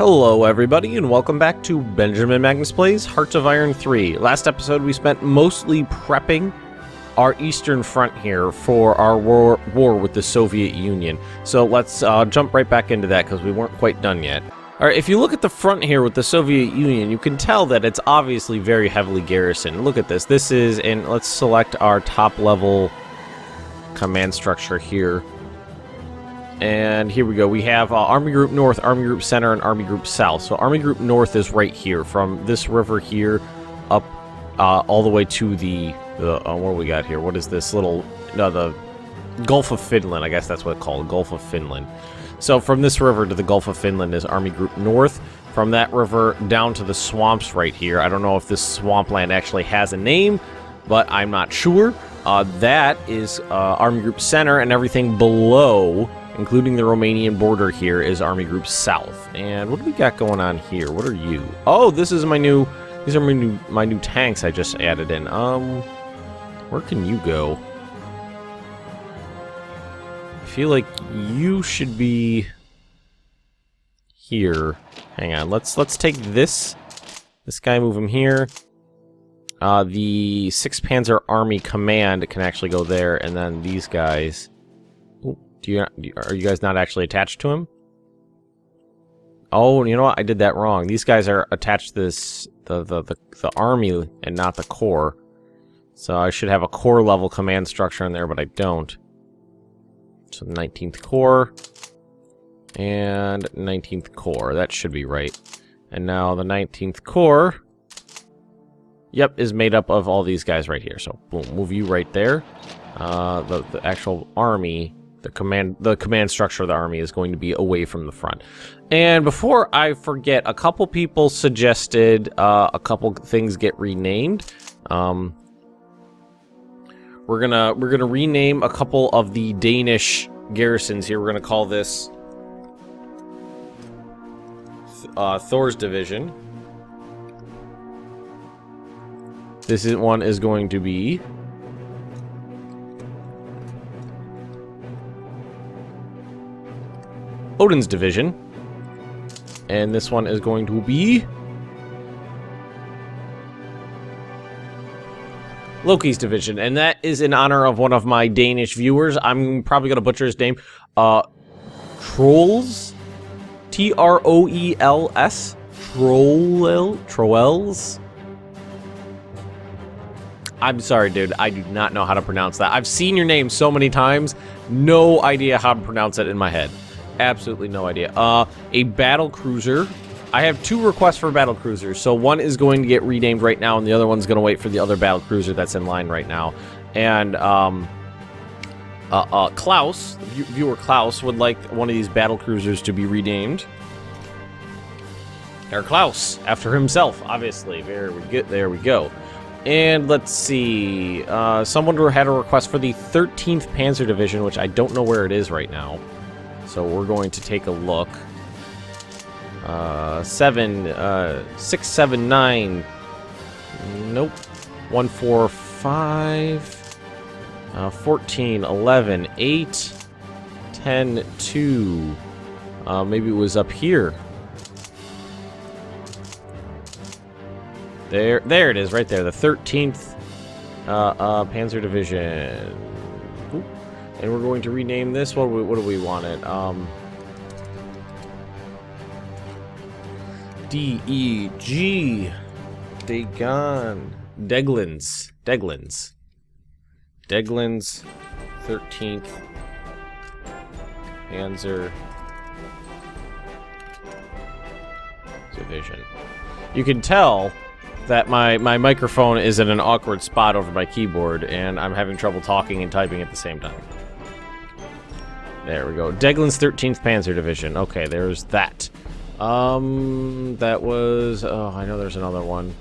Hello everybody and welcome back to Benjamin Magnus Plays Hearts of Iron 3. Last episode we spent mostly prepping our Eastern Front here for our war with the Soviet Union. So let's jump right back into that because we weren't quite done yet. Alright, if you look at the front here with the Soviet Union, you can tell that it's obviously very heavily garrisoned. Look at this. This is, and let's select our top level command structure here. And here we go. We have Army Group North, Army Group Center, and Army Group South. So Army Group North is right here, from this river here up all the way to the what do we got here? What is this little, the Gulf of Finland, I guess that's what it's called, Gulf of Finland. So from this river to the Gulf of Finland is Army Group North. From that river down to the swamps right here. I don't know if this swampland actually has a name, but I'm not sure. That is Army Group Center, and everything below, including the Romanian border here, is Army Group South. And what do we got going on here? What are you? Oh, this is my new. These are my new tanks I just added in. Where can you go? I feel like you should be here. Hang on. Let's take this guy, move him here. The 6th Panzer Army Command can actually go there, and then these guys. Are you guys not actually attached to him? Oh, you know what? I did that wrong. These guys are attached to the army and not the corps. So I should have a corps level command structure in there, but I don't. So 19th Corps and 19th Corps. That should be right. And now the 19th Corps, yep, is made up of all these guys right here. So boom, move you right there. The actual army. The command structure of the army is going to be away from the front. And before I forget, a couple people suggested a couple things get renamed. We're gonna rename a couple of the Danish garrisons here. We're gonna call this Thor's Division. This one is going to be Odin's Division, and this one is going to be Loki's Division, and that is in honor of one of my Danish viewers. I'm probably going to butcher his name. Trolls? T-R-O-E-L-S? Troels? I'm sorry, dude. I do not know how to pronounce that. I've seen your name so many times. No idea how to pronounce it in my head. Absolutely no idea. A battle cruiser. I have 2 requests for battle cruisers. So one is going to get renamed right now, and the other one's going to wait for the other battle cruiser that's in line right now. And Klaus, viewer Klaus, would like one of these battle cruisers to be renamed. Herr Klaus, after himself, obviously. There we go. And let's see. Someone had a request for the 13th Panzer Division, which I don't know where it is right now. So we're going to take a look. 679. Nope. 145. 14, 11, 8, 10, 2. Maybe it was up here. There it is, right there. The 13th Panzer Division. Ooh. And we're going to rename this. What do we want it? D-E-G. Deglins. 13th Panzer Division. You can tell that my microphone is in an awkward spot over my keyboard, and I'm having trouble talking and typing at the same time. There we go. Deglin's 13th Panzer Division. Okay, there's that. That was... Oh, I know there's another one.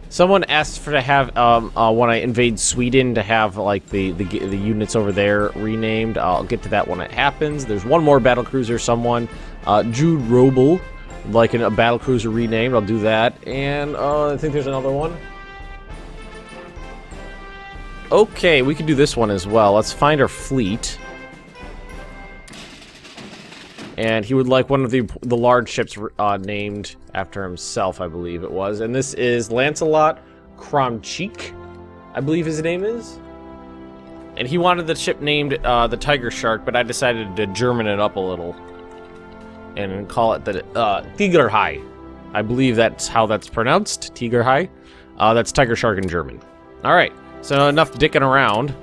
Someone asked to have, when I invade Sweden, to have, like, the units over there renamed. I'll get to that when it happens. There's one more battlecruiser, someone. Jude Roble, like a battlecruiser renamed. I'll do that. And, I think there's another one. Okay, we can do this one as well. Let's find our fleet. And he would like one of the large ships named after himself, I believe it was. And this is Lancelot Kramchik, I believe his name is. And he wanted the ship named the Tiger Shark, but I decided to German it up a little and call it the Tigerhai. I believe that's how that's pronounced, Tigerhai. That's Tiger Shark in German. All right, so enough dicking around.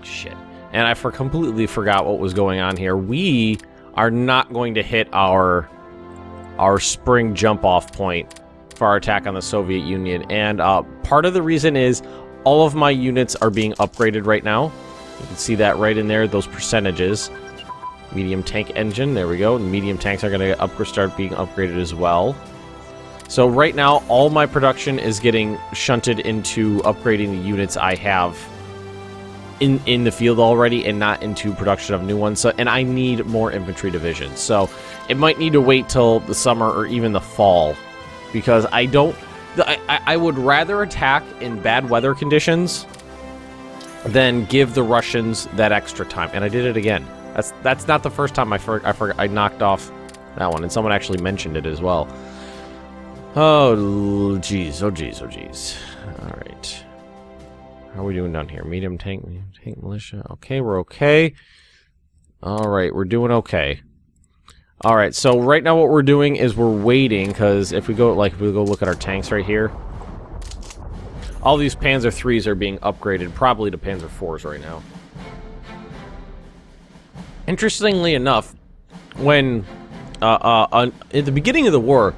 Shit. And I completely forgot what was going on here. We are not going to hit our spring jump-off point for our attack on the Soviet Union. And part of the reason is all of my units are being upgraded right now. You can see that right in there, those percentages. Medium tank engine, there we go. And medium tanks are going to start being upgraded as well. So right now, all my production is getting shunted into upgrading the units I have in the field already and not into production of new ones. So, and I need more infantry divisions. So it might need to wait till the summer or even the fall, because I would rather attack in bad weather conditions than give the Russians that extra time. And I did it again. That's not the first time I knocked off that one, and someone actually mentioned it as well. Oh geez, oh geez, oh geez. All right. How are we doing down here? Medium tank militia. Okay, we're okay. All right, we're doing okay. All right, so right now what we're doing is we're waiting, because if we go look at our tanks right here, all these Panzer IIIs are being upgraded probably to Panzer IVs right now. Interestingly enough, when at the beginning of the war,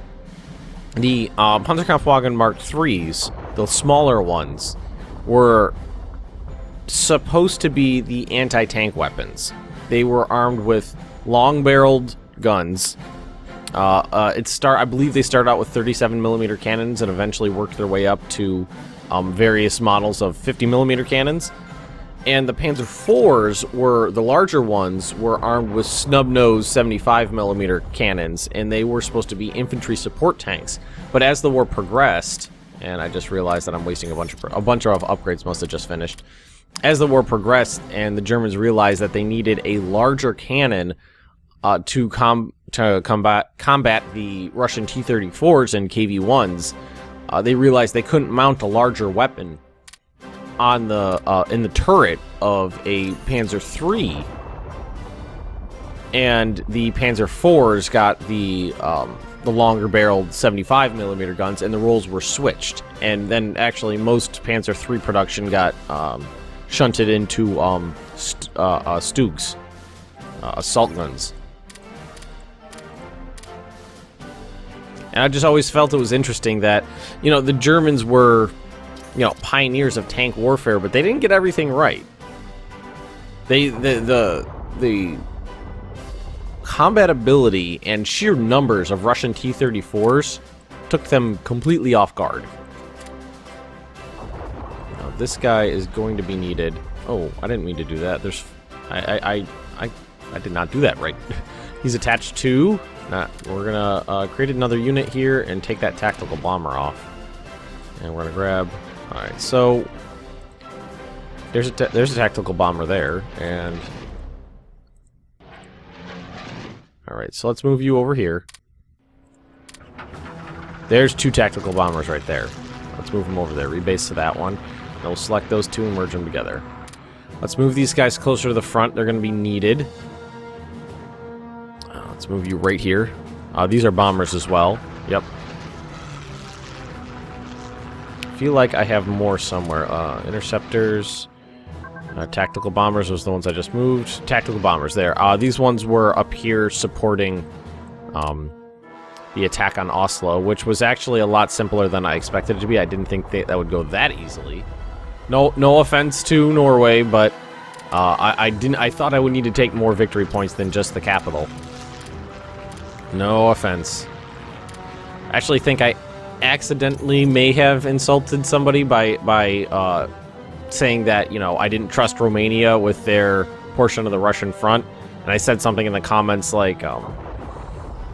the Panzerkampfwagen Mark IIIs, the smaller ones, were supposed to be the anti-tank weapons. They were armed with long-barreled guns. I believe they started out with 37mm cannons and eventually worked their way up to various models of 50mm cannons. And the Panzer IVs were, the larger ones, were armed with snub-nosed 75mm cannons, and they were supposed to be infantry support tanks. But as the war progressed, and I just realized that I'm wasting a bunch of upgrades must have just finished. As the war progressed and the Germans realized that they needed a larger cannon to combat the Russian T-34s and KV-1s, they realized they couldn't mount a larger weapon on the in the turret of a Panzer III, and the Panzer IVs got the longer-barreled 75mm guns, and the roles were switched. And then actually most Panzer III production got shunted into Stugs, assault guns. And I just always felt it was interesting that, you know, the Germans were, you know, pioneers of tank warfare, but they didn't get everything right. The combat ability and sheer numbers of Russian T-34s took them completely off guard. Now, this guy is going to be needed. Oh, I didn't mean to do that. I did not do that right. He's attached to. We're gonna create another unit here and take that tactical bomber off, and we're gonna grab. All right, so there's a tactical bomber there, and all right, so let's move you over here. There's two tactical bombers right there. Let's move them over there. Rebase to that one. And we'll select those two and merge them together. Let's move these guys closer to the front. They're going to be needed. Let's move you right here. These are bombers as well. Yep. I feel like I have more somewhere. Interceptors. Tactical bombers was the ones I just moved. Tactical bombers there. These ones were up here supporting the attack on Oslo, which was actually a lot simpler than I expected it to be. I didn't think that would go that easily. No offense to Norway, but I thought I would need to take more victory points than just the capital. No offense. I actually think I accidentally may have insulted somebody by saying that, you know, I didn't trust Romania with their portion of the Russian front, and I said something in the comments like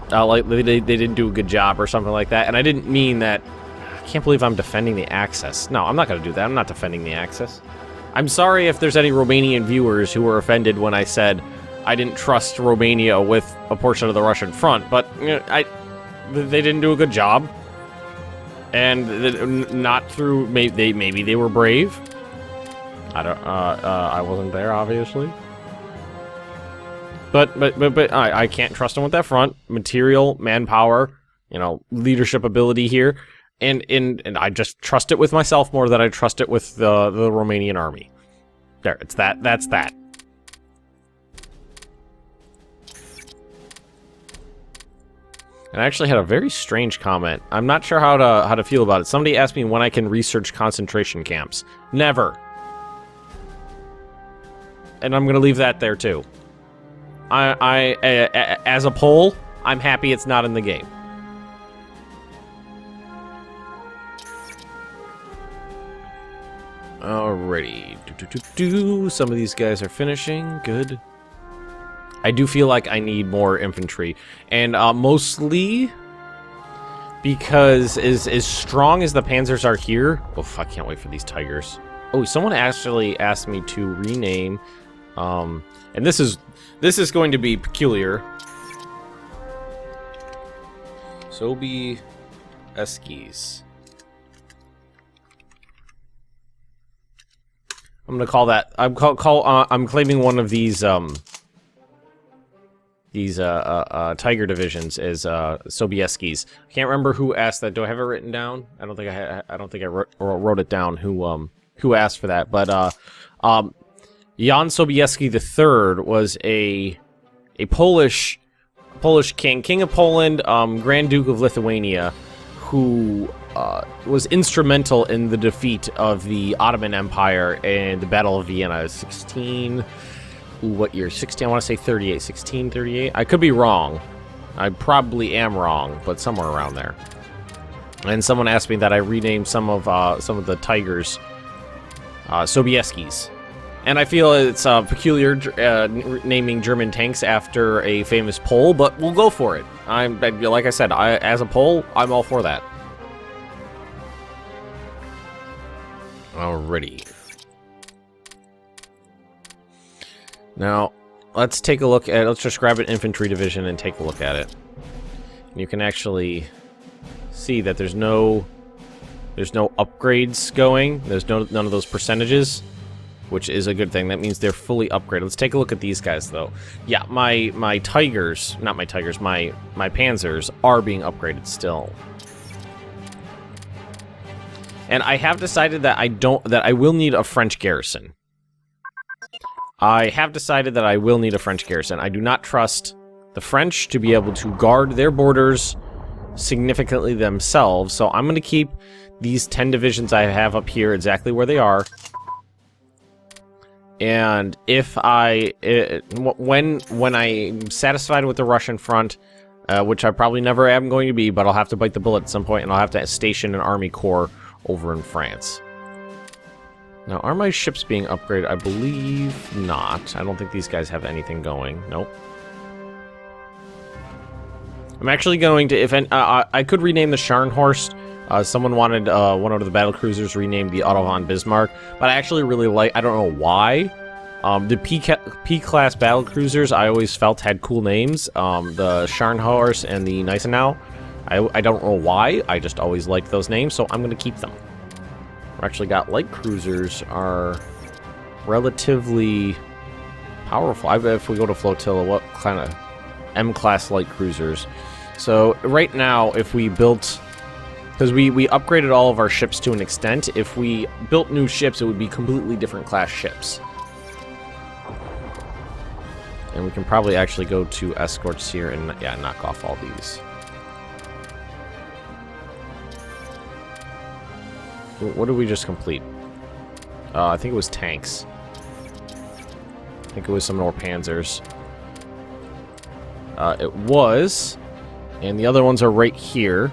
they didn't do a good job or something like that, and I didn't mean that. I can't believe I'm defending the Axis. No, I'm not going to do that. I'm not defending the Axis. I'm sorry if there's any Romanian viewers who were offended when I said I didn't trust Romania with a portion of the Russian front, but you know, they didn't do a good job. And not through, maybe they were brave. I wasn't there, obviously. But I can't trust them with that front. Material, manpower, you know, leadership ability here. And I just trust it with myself more than I trust it with the Romanian army. There, it's that. That's that. And I actually had a very strange comment. I'm not sure how to feel about it. Somebody asked me when I can research concentration camps. Never. And I'm gonna leave that there too. As a poll, I'm happy it's not in the game. Alrighty. Some of these guys are finishing. Good. I do feel like I need more infantry. And mostly because as strong as the panzers are here... Oh, I can't wait for these tigers. Oh, someone actually asked me to rename... and this is going to be peculiar. Sobieski's. I'm gonna call that. I'm claiming one of these tiger divisions as Sobieski's. I can't remember who asked that. Do I have it written down? I don't think I don't think I wrote it down. Who asked for that? But Jan Sobieski III was a Polish king of Poland, Grand Duke of Lithuania, who was instrumental in the defeat of the Ottoman Empire in the Battle of Vienna. 16. What year? 16. I want to say 38. 1638. I could be wrong. I probably am wrong, but somewhere around there. And someone asked me that I renamed some of the tigers Sobieski's. And I feel it's peculiar naming German tanks after a famous Pole, but we'll go for it. Like I said, as a Pole, I'm all for that. Alrighty. Now, let's take a look at... Let's just grab an infantry division and take a look at it. And you can actually see that there's no upgrades going. There's none of those percentages, which is a good thing. That means they're fully upgraded. Let's take a look at these guys, though. Yeah, my tigers... Not my tigers, my panzers are being upgraded still. And I have decided that I will need a French garrison. I have decided that I will need a French garrison. I do not trust the French to be able to guard their borders significantly themselves, so I'm going to keep these 10 divisions I have up here exactly where they are. And if when I'm satisfied with the Russian front, which I probably never am going to be, but I'll have to bite the bullet at some point, and I'll have to station an army corps over in France. Now, are my ships being upgraded? I believe not. I don't think these guys have anything going. Nope. I'm actually going to... I could rename the Scharnhorst. Someone wanted one of the battle cruisers renamed the Otto von Bismarck, but I actually really like... I don't know why. The P-class battle cruisers I always felt had cool names. The Scharnhorst and the Gneisenau. I don't know why. I just always liked those names, so I'm going to keep them. We've actually got light cruisers are relatively powerful. If we go to flotilla, what kind of M-class light cruisers? So right now, if we built... Because we upgraded all of our ships to an extent. If we built new ships, it would be completely different class ships. And we can probably actually go to escorts here and, yeah, knock off all these. What did we just complete? I think it was tanks. I think it was some more panzers. It was. And the other ones are right here.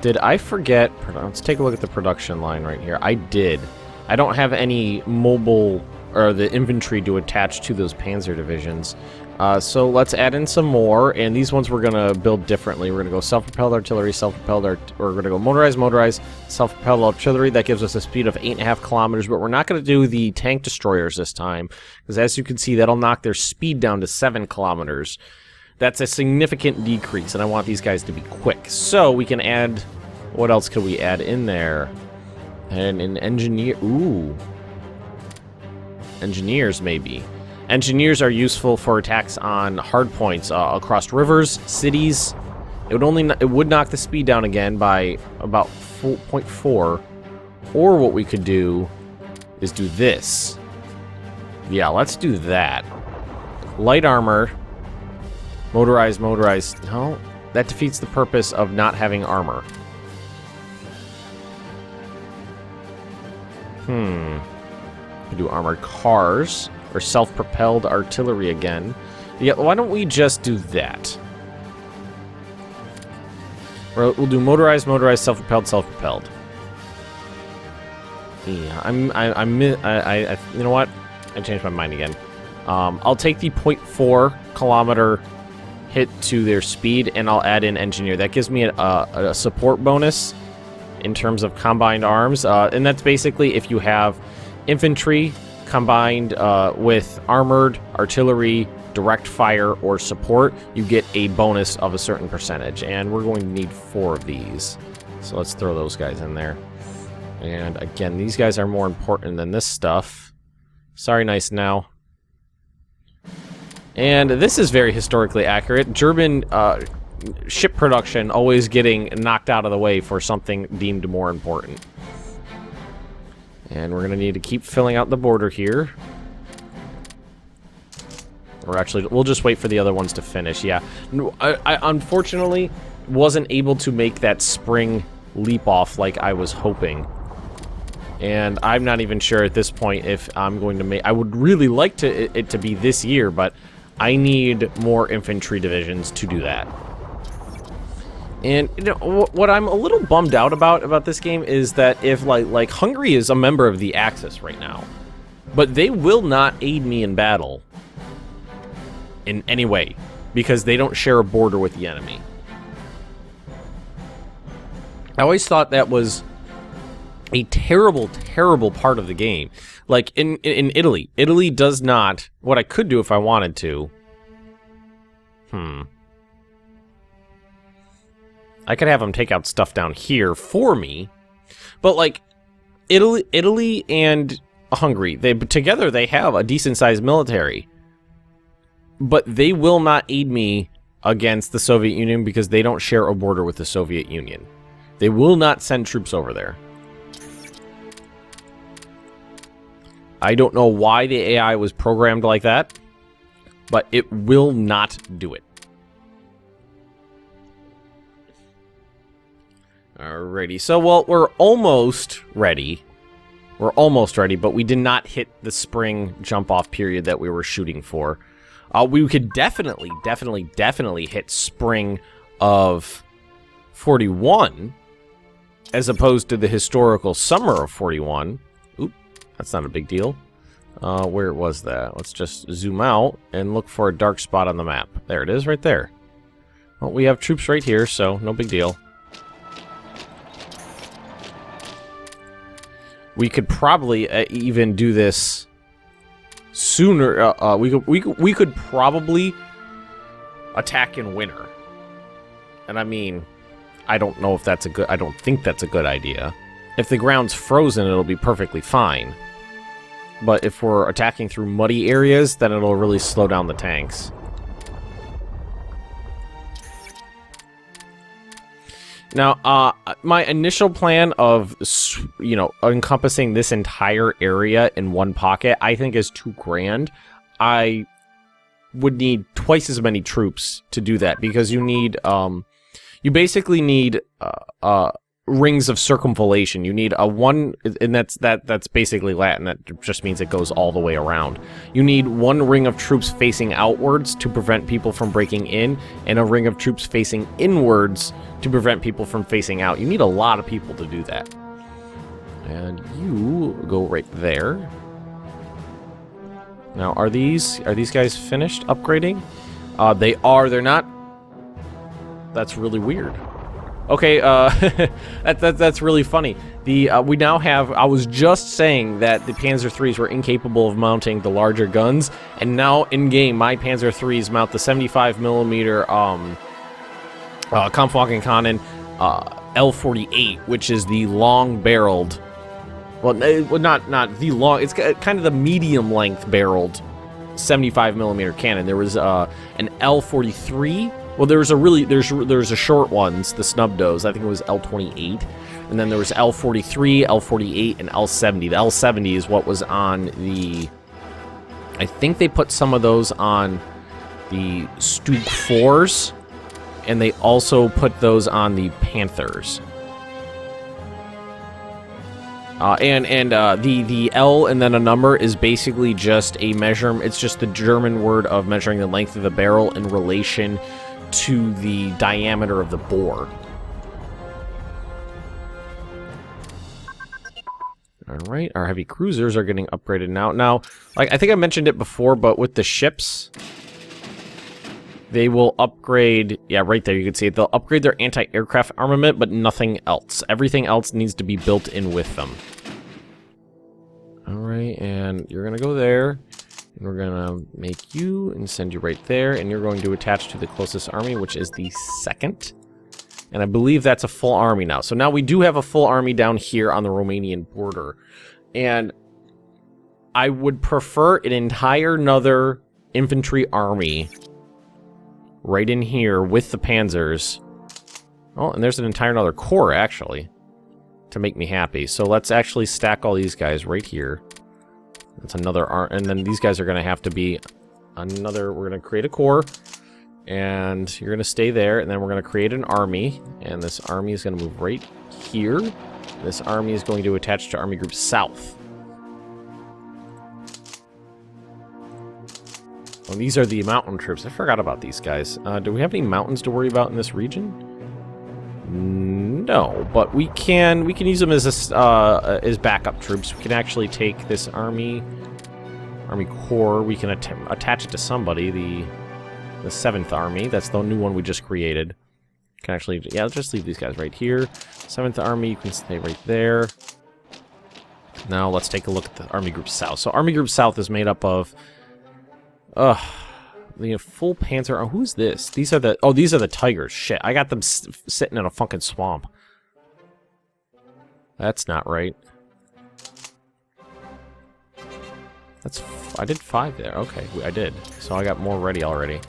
Did I forget... Let's take a look at the production line right here. I did. I don't have any mobile... or the infantry to attach to those panzer divisions. So let's add in some more, and these ones we're going to build differently. We're going to go self-propelled artillery, we're going to go motorized, self-propelled artillery. That gives us a speed of 8.5 kilometers, but we're not going to do the tank destroyers this time, because as you can see, that'll knock their speed down to 7 kilometers. That's a significant decrease, and I want these guys to be quick. So we can add... What else could we add in there? And an engineer... Ooh. Engineers, maybe. Engineers are useful for attacks on hard points across rivers, cities. It would knock the speed down again by about 0.4. Or what we could do is do this. Yeah, let's do that. Light armor. Motorized. No, that defeats the purpose of not having armor. We do armored cars. Or self-propelled artillery again. Yeah, why don't we just do that? We'll do motorized, self-propelled. Yeah, you know what? I changed my mind again. I'll take the 0.4 kilometer hit to their speed, and I'll add in engineer. That gives me a support bonus in terms of combined arms, and that's basically if you have infantry combined with armored, artillery, direct fire, or support, you get a bonus of a certain percentage. And we're going to need 4 of these. So let's throw those guys in there. And again, these guys are more important than this stuff. Sorry, nice now. And this is very historically accurate. German ship production always getting knocked out of the way for something deemed more important. And we're going to need to keep filling out the border here. Or actually, we'll just wait for the other ones to finish. Yeah, I unfortunately wasn't able to make that spring leap off like I was hoping. And I'm not even sure at this point if I'm going to make... I would really like it to be this year, but I need more infantry divisions to do that. And you know, what I'm a little bummed out about this game is that if like Hungary is a member of the Axis right now, but they will not aid me in battle in any way because they don't share a border with the enemy. I always thought that was a terrible, terrible part of the game. Like in Italy, Italy does not. What I could do if I wanted to. I could have them take out stuff down here for me, but like Italy and Hungary, together they have a decent-sized military, but they will not aid me against the Soviet Union because they don't share a border with the Soviet Union. They will not send troops over there. I don't know why the AI was programmed like that, but it will not do it. Alrighty, so well, we're almost ready. We're almost ready, but we did not hit the spring jump-off period that we were shooting for. We could definitely hit spring of 41, as opposed to the historical summer of 41. Oop, that's not a big deal. Where was that? Let's just zoom out and look for a dark spot on the map. There it is, right there. Well, we have troops right here, so no big deal. We could probably even do this sooner. We could probably attack in winter. And I mean, I don't know if that's a good... I don't think that's a good idea. If the ground's frozen, it'll be perfectly fine. But if we're attacking through muddy areas, then it'll really slow down the tanks. Now, my initial plan of, encompassing this entire area in one pocket, I think is too grand. I would need twice as many troops to do that, because you need, you basically need, rings of circumvallation. You need a one, and that's basically Latin. That just means it goes all the way around. You need one ring of troops facing outwards to prevent people from breaking in, and a ring of troops facing inwards to prevent people from facing out. You need a lot of people to do that. And you go right there. Now, are these guys finished upgrading? They are. They're not. That's really weird. Okay, that's really funny. We now have. I was just saying that the Panzer IIIs were incapable of mounting the larger guns, and now in game, my Panzer IIIs mount the 75mm Kampfwagenkanone L48, which is the long-barreled. Well, not the long. It's kind of the medium-length barreled 75mm cannon. There was an L43. Well, there's a short ones, the snub nose. I think it was L28, and then there was L43, L48, and L70. The L70 is what was on the. I think they put some of those on the Stug 4s, and they also put those on the Panthers. The L and then a number is basically just a measure. It's just the German word of measuring the length of the barrel in relation to the diameter of the bore. All right, our heavy cruisers are getting upgraded now. Now, like I think I mentioned it before, but with the ships, they will upgrade. Yeah, right there, you can see it. They'll upgrade their anti-aircraft armament, but nothing else. Everything else needs to be built in with them. All right, and you're gonna go there. And we're gonna make you and send you right there, and you're going to attach to the closest army, which is the 2nd. And I believe that's a full army now. So now we do have a full army down here on the Romanian border. And I would prefer an entire another infantry army right in here with the panzers. Oh, and there's an entire another corps, actually, to make me happy. So let's actually stack all these guys right here. That's another arm, and then these guys are going to have to be another. We're going to create a corps, and you're going to stay there, and then we're going to create an army, and this army is going to move right here. This army is going to attach to Army Group South. Well, these are the mountain troops. I forgot about these guys. Do we have any mountains to worry about in this region? No, but we can use them as backup troops. We can actually take this army corps. We can attach it to somebody. The 7th Army. That's the new one we just created. Can actually, yeah, let's just leave these guys right here. 7th Army, you can stay right there. Now let's take a look at the Army Group South. So Army Group South is made up of the full Panzer. Oh, who's this? These are the Tigers. Shit, I got them sitting in a fucking swamp. That's not right. I did 5 there. Okay, I did. So I got more ready already.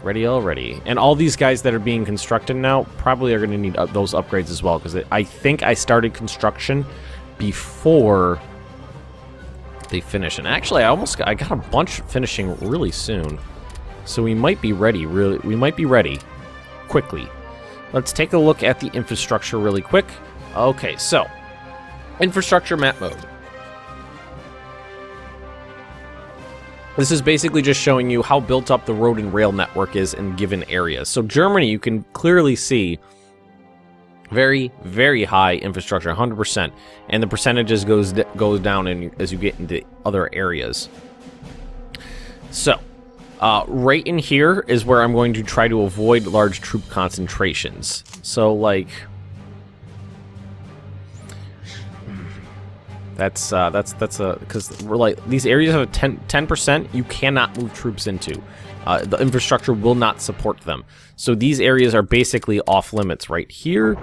Ready already. And all these guys that are being constructed now probably are going to need those upgrades as well, because I think I started construction before they finish. And actually, I got a bunch finishing really soon. So we might be ready, we might be ready quickly. Let's take a look at the infrastructure really quick. Okay, so infrastructure map mode. This is basically just showing you how built up the road and rail network is in given areas. So Germany, you can clearly see very, very high infrastructure, 100%, and the percentages goes down as you get into other areas. So, right in here is where I'm going to try to avoid large troop concentrations. So, like, that's because we're like, these areas have a 10%, you cannot move troops into. The infrastructure will not support them. So these areas are basically off limits right here.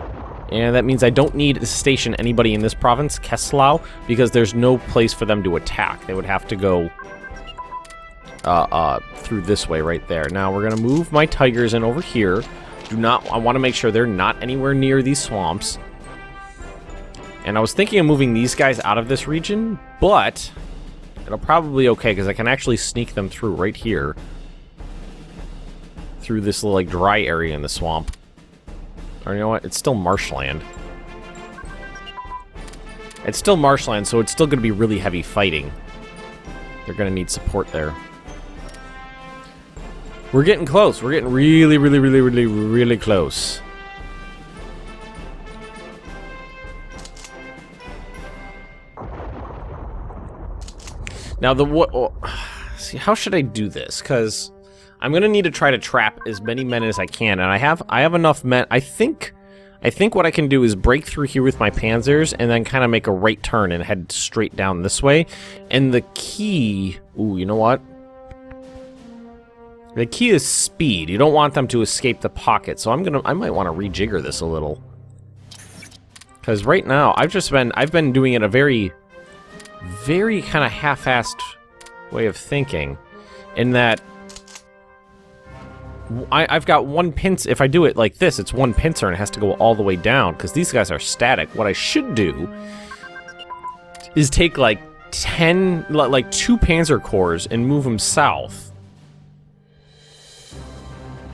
And that means I don't need to station anybody in this province, Keslau, because there's no place for them to attack. They would have to go through this way right there. Now we're going to move my Tigers in over here. I want to make sure they're not anywhere near these swamps. And I was thinking of moving these guys out of this region, but it'll probably be okay, because I can actually sneak them through right here. Through this little, like, dry area in the swamp. Or you know what? It's still marshland. It's still marshland, so it's still going to be really heavy fighting. They're going to need support there. We're getting close. We're getting really, really, really, really, really close. Now, see, how should I do this? Because I'm going to need to try to trap as many men as I can, and I have enough men. I think what I can do is break through here with my panzers and then kind of make a right turn and head straight down this way. And the key... Ooh, you know what? The key is speed. You don't want them to escape the pocket, so I might want to rejigger this a little. Because right now, I've been doing it a very, very kind of half-assed way of thinking, in that I've got one pincer. If I do it like this, it's one pincer and it has to go all the way down because these guys are static. What I should do is take like 2 Panzer Corps and move them south.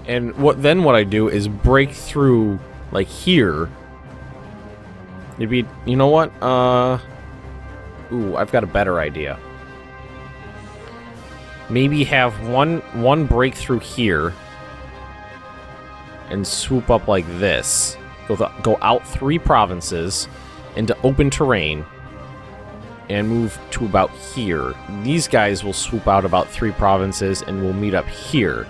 And what I do is break through like here. It'd be, you know what? Ooh, I've got a better idea. Maybe have one breakthrough here and swoop up like this. Go out 3 provinces into open terrain and move to about here. These guys will swoop out about 3 provinces and we'll meet up here.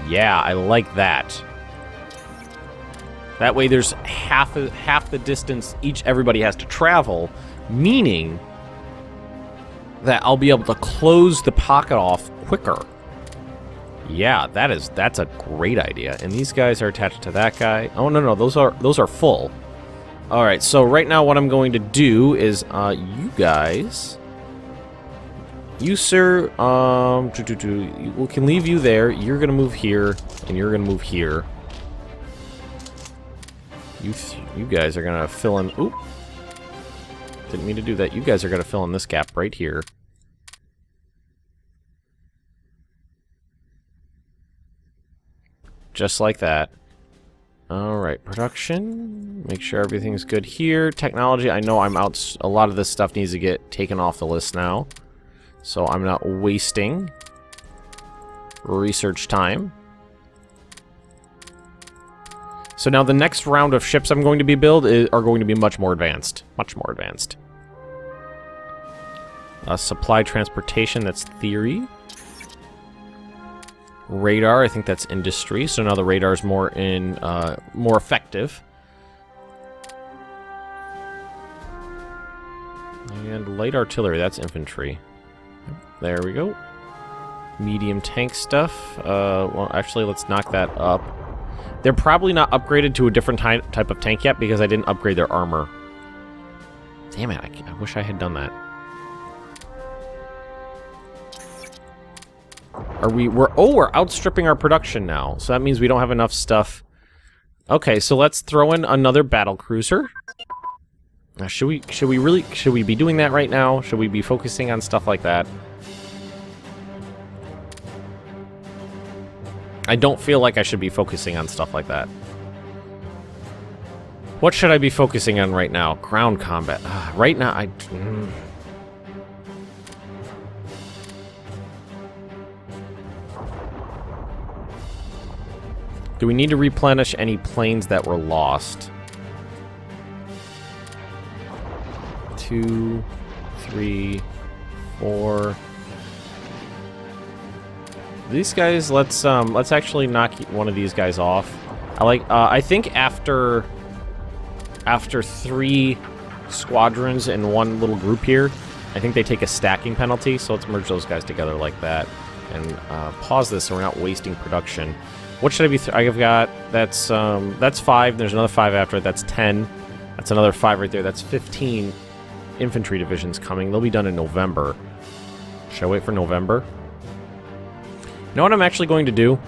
Yeah, I like that. That way there's half the distance everybody has to travel, meaning that I'll be able to close the pocket off quicker. Yeah, that's a great idea. And these guys are attached to that guy. Oh no, those are full. All right, so right now what I'm going to do is you guys, you sir, we can leave you there. You're gonna move here, and you're gonna move here. You guys are gonna fill in. Oop. Didn't mean to do that. You guys are going to fill in this gap right here. Just like that. Alright, production. Make sure everything's good here. Technology, I know I'm out. A lot of this stuff needs to get taken off the list now. So I'm not wasting research time. So now the next round of ships I'm going to be are going to be much more advanced. Much more advanced. Supply transportation, that's theory. Radar, I think that's industry. So now the radar is more effective. And light artillery, that's infantry. There we go. Medium tank stuff. Well, actually, let's knock that up. They're probably not upgraded to a different type of tank yet because I didn't upgrade their armor. Damn it, I wish I had done that. We're outstripping our production now, so that means we don't have enough stuff. Okay, so let's throw in another battle cruiser. Should we be doing that right now? Should we be focusing on stuff like that? I don't feel like I should be focusing on stuff like that. What should I be focusing on right now? Ground combat. Right now, Do we need to replenish any planes that were lost? 2, 3, 4. These guys, let's actually knock one of these guys off. I think after 3 squadrons in one little group here, I think they take a stacking penalty. So let's merge those guys together like that and pause this so we're not wasting production. What should I be? I've got that's 5. There's another 5 after it. That's 10. That's another 5 right there. That's 15 infantry divisions coming. They'll be done in November. Should I wait for November? You know what I'm actually going to do?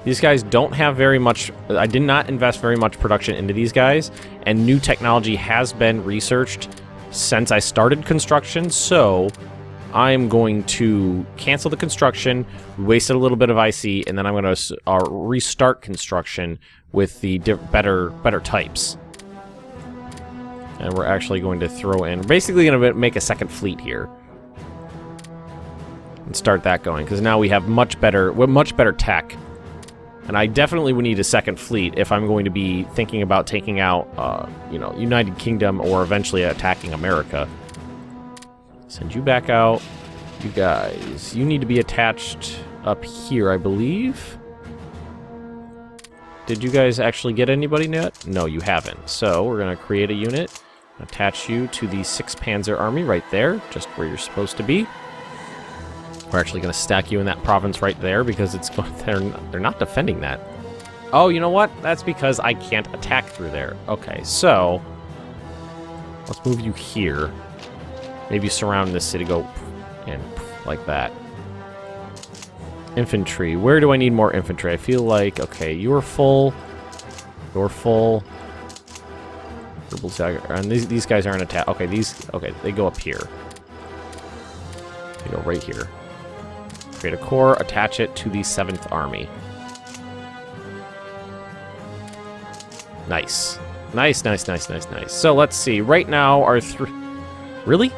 These guys don't have very much... I did not invest very much production into these guys, and new technology has been researched since I started construction, so I'm going to cancel the construction, wasted a little bit of IC, and then I'm going to restart construction with the better types. And we're actually going to throw in... Basically going to make a second fleet here. And start that going, because now we have much better tech. And I definitely would need a second fleet if I'm going to be thinking about taking out, United Kingdom or eventually attacking America. Send you back out. You guys, you need to be attached up here, I believe. Did you guys actually get anybody yet? No, you haven't. So we're going to create a unit, attach you to the 6th Panzer Army right there, just where you're supposed to be. We're actually going to stack you in that province right there because it's they're not defending that. Oh, you know what? That's because I can't attack through there. Okay, so let's move you here. Maybe surround this city, go and like that. Infantry. Where do I need more infantry? I feel like, okay, you're full. You're full. And these guys aren't attack. Okay, they go up here. They go right here. Create a corps, attach it to the 7th Army. Nice. Nice. So let's see. Right now, our Really?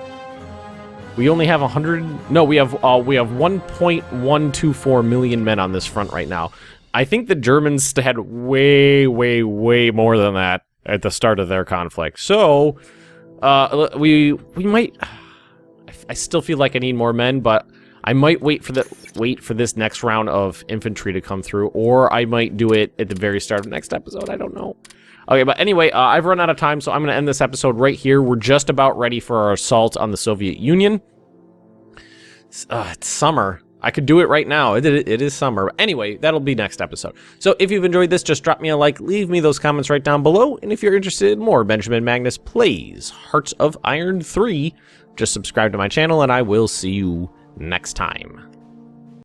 We only have 100... No, we have 1.124 million men on this front right now. I think the Germans had way more than that at the start of their conflict. So, we might... I still feel like I need more men, but I might wait for this next round of infantry to come through, or I might do it at the very start of next episode. I don't know. Okay, but anyway, I've run out of time, so I'm going to end this episode right here. We're just about ready for our assault on the Soviet Union. It's summer. I could do it right now. It is summer. Anyway, that'll be next episode. So if you've enjoyed this, just drop me a like, leave me those comments right down below, and if you're interested in more Benjamin Magnus Plays Hearts of Iron 3, just subscribe to my channel, and I will see you next time.